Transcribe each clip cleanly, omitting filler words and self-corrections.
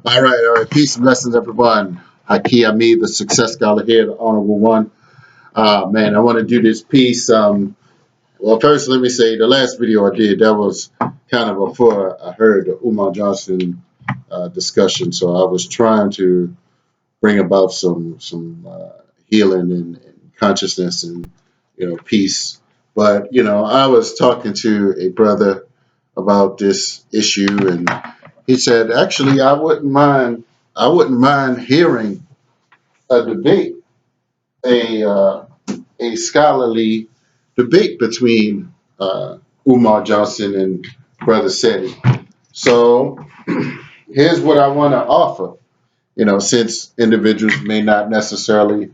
All right. Peace and blessings, everyone. Haki Ami, the success scholar here, the honorable one. Man, I want to do this piece. Well, first, let me say the last video I did, that was kind of before I heard the Umar Johnson discussion. So I was trying to bring about some healing and consciousness and, peace. But, I was talking to a brother about this issue, and he said, actually, I wouldn't mind hearing a debate, a a scholarly debate between Umar Johnson and Brother Seti. So here's what I want to offer. Since individuals may not necessarily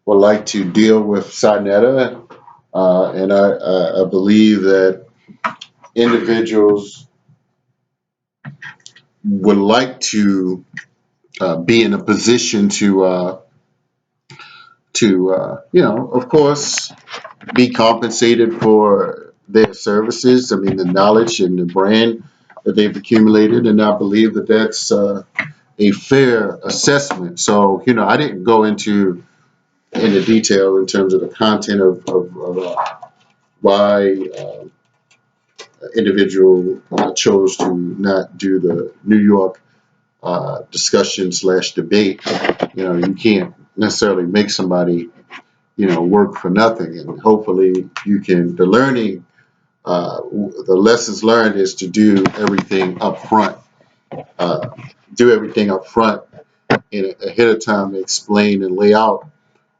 would like to deal with Sinetta, and I believe that individuals would like to be in a position to of course, be compensated for their services. I mean, the knowledge and the brand that they've accumulated, and I believe that that's a fair assessment. So, I didn't go into detail in terms of the content of why individual chose to not do the New York discussion slash debate. You can't necessarily make somebody work for nothing, and hopefully you can. The lessons learned is to do everything up front. Uh, do everything up front and ahead of time, explain and lay out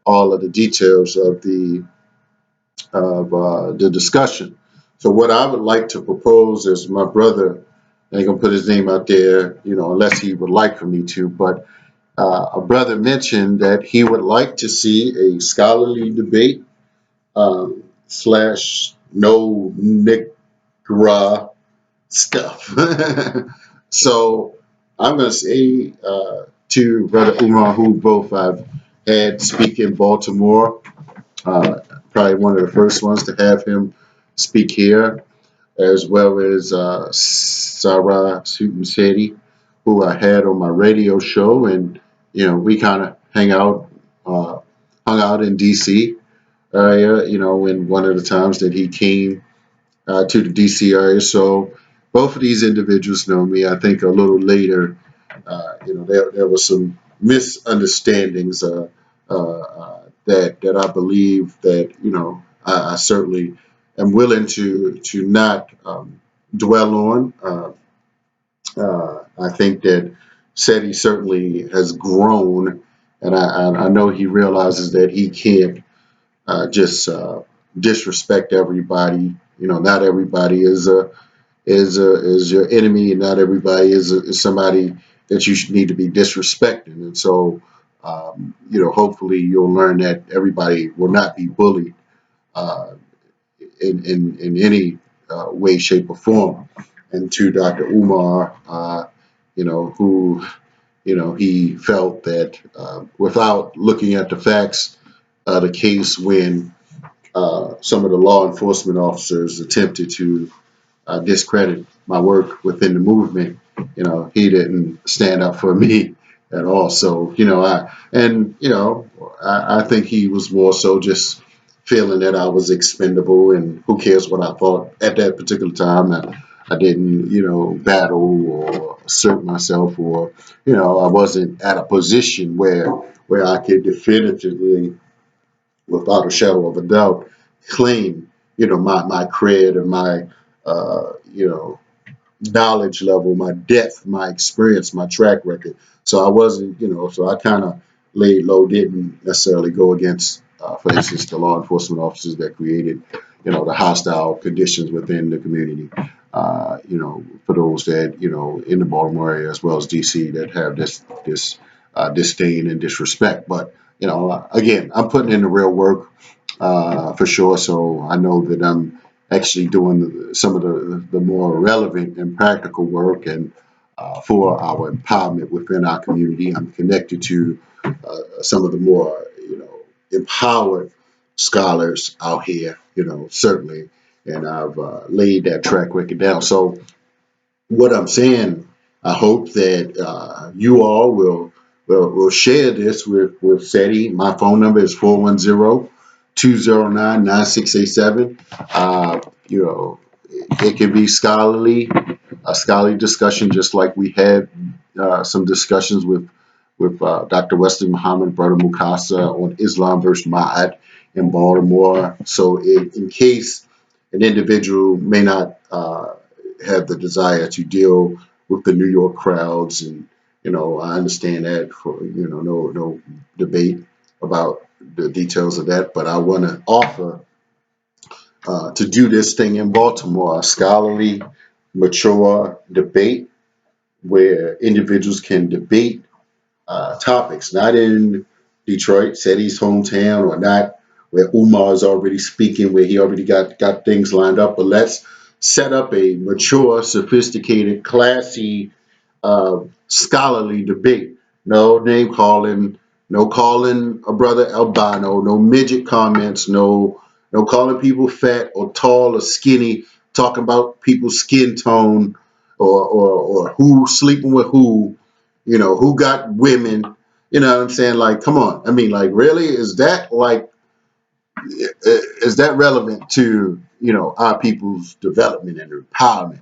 all of the details of the discussion. So what I would like to propose is my brother. I ain't gonna put his name out there, unless he would like for me to. But a brother mentioned that he would like to see a scholarly debate slash no Nigra stuff. So I'm going to say to Brother Umar, who both I've had speak in Baltimore, uh, probably one of the first ones to have him speak here, as well as Sara Suten Seti, who I had on my radio show, and we kind of uh, hung out in D.C. area, in one of the times that he came to the DC area. So both of these individuals know me. I think a little later, there was some misunderstandings that I believe that I certainly am willing to not dwell on. I think that SETI certainly has grown, and I know he realizes that he can't just disrespect everybody. Not everybody is your enemy, and not everybody is somebody that you should need to be disrespecting. And so, hopefully, you'll learn that everybody will not be bullied uh, in any way, shape, or form. And to Dr. Umar, who he felt that without looking at the facts, the case when some of the law enforcement officers attempted to discredit my work within the movement. He didn't stand up for me at all. So, I think he was more so just feeling that I was expendable, and who cares what I thought at that particular time. I didn't, battle or assert myself, or, I wasn't at a position where I could definitively, without a shadow of a doubt, claim, my cred and my, knowledge level, my depth, my experience, my track record. So I wasn't, so I kind of laid low, didn't necessarily go against, for instance, the law enforcement officers that created, the hostile conditions within the community. For those that, in the Baltimore area as well as DC that have this disdain and disrespect. But, again, I'm putting in the real work for sure. So I know that I'm actually doing some of the more relevant and practical work, and for our empowerment within our community. I'm connected to some of the more, empowered scholars out here, certainly, and I've laid that track record down. So what I'm saying I hope that you all will share this with SETI. My phone number is 410-209-9687. You know, it can be a scholarly discussion, just like we had some discussions with Dr. Wesley Muhammad, Brother Mukasa on Islam versus Ma'at in Baltimore. So, in case an individual may not have the desire to deal with the New York crowds, and I understand that for no debate about the details of that, but I want to offer to do this thing in Baltimore, a scholarly, mature debate where individuals can debate topics, not in Detroit, Seti's hometown, or not where Umar is already speaking, where he already got things lined up, but let's set up a mature, sophisticated, classy scholarly debate. No name calling, no calling a brother albino, no midget comments, no calling people fat or tall or skinny, talking about people's skin tone or who sleeping with who, who got women. You know what I'm saying? Like, come on. I mean, like, really, is that relevant to our people's development and empowerment?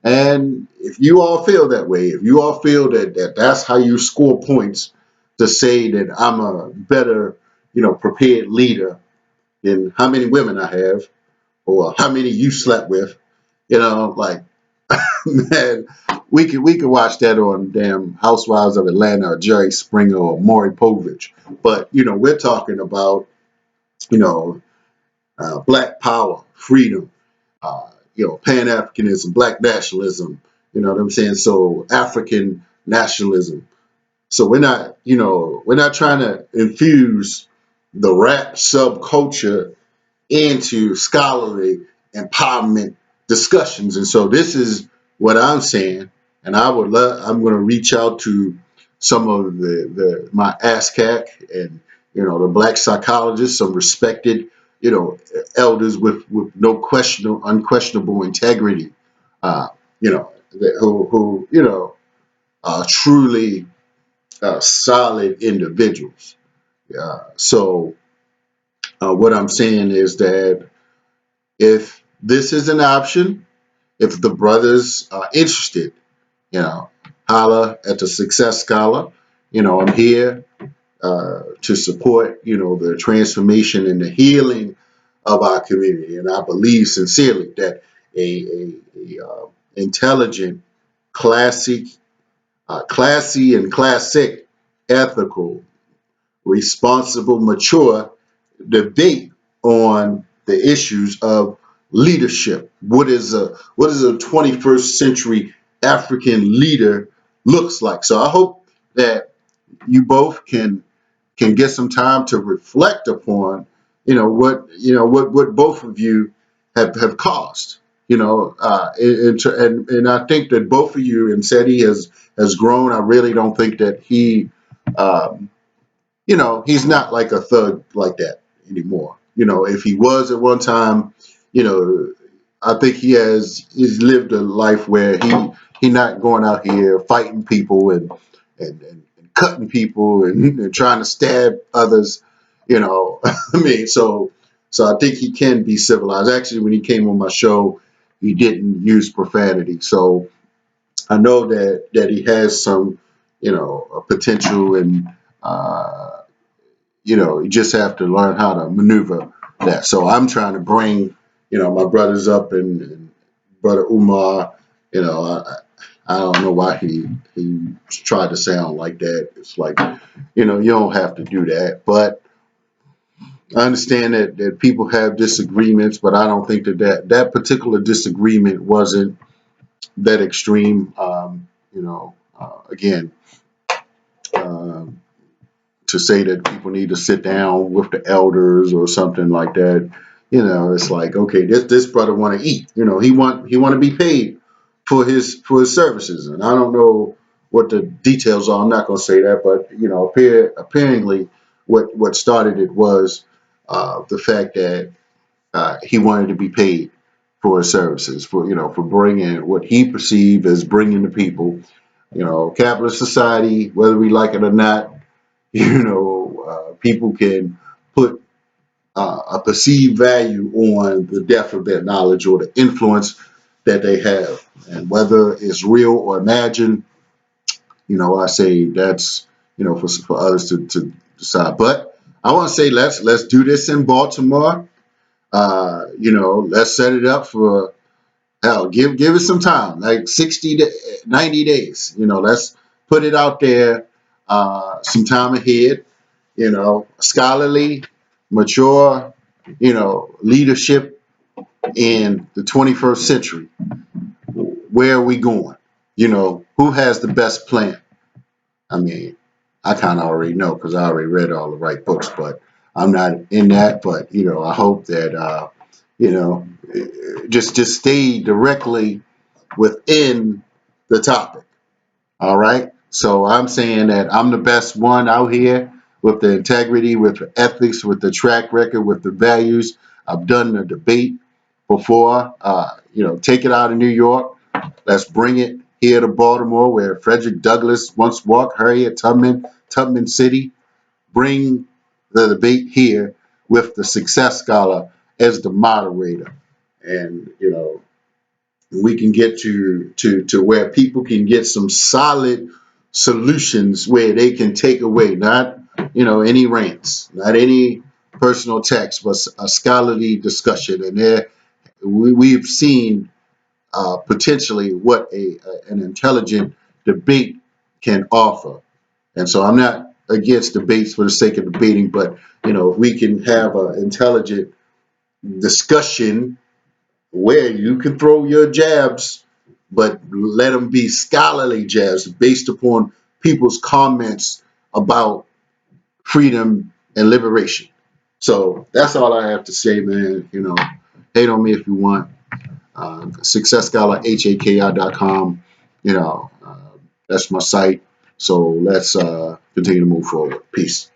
And if you all feel that way, if you all feel that's how you score points to say that I'm a better, prepared leader than how many women I have or how many you slept with, like, man, we could watch that on damn Housewives of Atlanta or Jerry Springer or Maury Povich. But we're talking about you know Black Power, freedom, Pan Africanism, Black nationalism. You know what I'm saying? So African nationalism. So we're not trying to infuse the rap subculture into scholarly empowerment discussions. And so this is what I'm saying. And I'm going to reach out to some of my ASCAC and, the black psychologists, some respected, elders with no unquestionable integrity, who, are truly solid individuals. So what I'm saying is that if this is an option, if the brothers are interested, holla at the Success Scholar. I'm here to support, the transformation and the healing of our community. And I believe sincerely that a intelligent, classic, classy and classic, ethical, responsible, mature debate on the issues of leadership. What is a 21st century African leader looks like? So I hope that you both can get some time to reflect upon, what both of you have caused. And I think that both of you, and Seti has grown. I really don't think that um, he's not like a thug like that anymore. If he was at one time, you know, I think he's lived a life where he not going out here fighting people and cutting people and trying to stab others. I mean, so I think he can be civilized. Actually, when he came on my show, he didn't use profanity. So I know that he has some, potential, and you just have to learn how to maneuver that. So I'm trying to bring, my brothers up, and brother Umar, I don't know why he tried to sound like that. It's like, you don't have to do that. But I understand that people have disagreements, but I don't think that particular disagreement wasn't that extreme. Again, um, to say that people need to sit down with the elders or something like that. It's like, okay, this brother want to eat. He want to be paid for his services, and I don't know what the details are. I'm not going to say that, but apparently, what started it was the fact that he wanted to be paid for his services, for bringing what he perceived as bringing the people Capitalist society, whether we like it or not, people can put a perceived value on the depth of their knowledge or the influence that they have. And whether it's real or imagined, I say that's, for others to decide. But I want to say let's do this in Baltimore. Let's set it up for hell. Give it some time, like 60 to 90 days. Let's put it out there some time ahead. Scholarly, mature, leadership in the 21st century. Where are we going? Who has the best plan? I mean, I kind of already know because I already read all the right books, but I'm not in that. But I hope that you know, just stay directly within the topic. All right. So I'm saying that I'm the best one out here with the integrity, with the ethics, with the track record, with the values. I've done the debate before. Take it out of New York. Let's bring it here to Baltimore, where Frederick Douglass once walked, Harriet Tubman City. Bring the debate here with the success scholar as the moderator. And, we can get to where people can get some solid solutions where they can take away, not, any rants, not any personal text, but a scholarly discussion. And we've seen potentially what an intelligent debate can offer. And so I'm not against debates for the sake of debating, but if we can have an intelligent discussion where you can throw your jabs, but let them be scholarly jabs based upon people's comments about freedom and liberation. So that's all I have to say, man. Hate on me if you want. Success Scholar, HAKI.com. That's my site. So let's continue to move forward. Peace.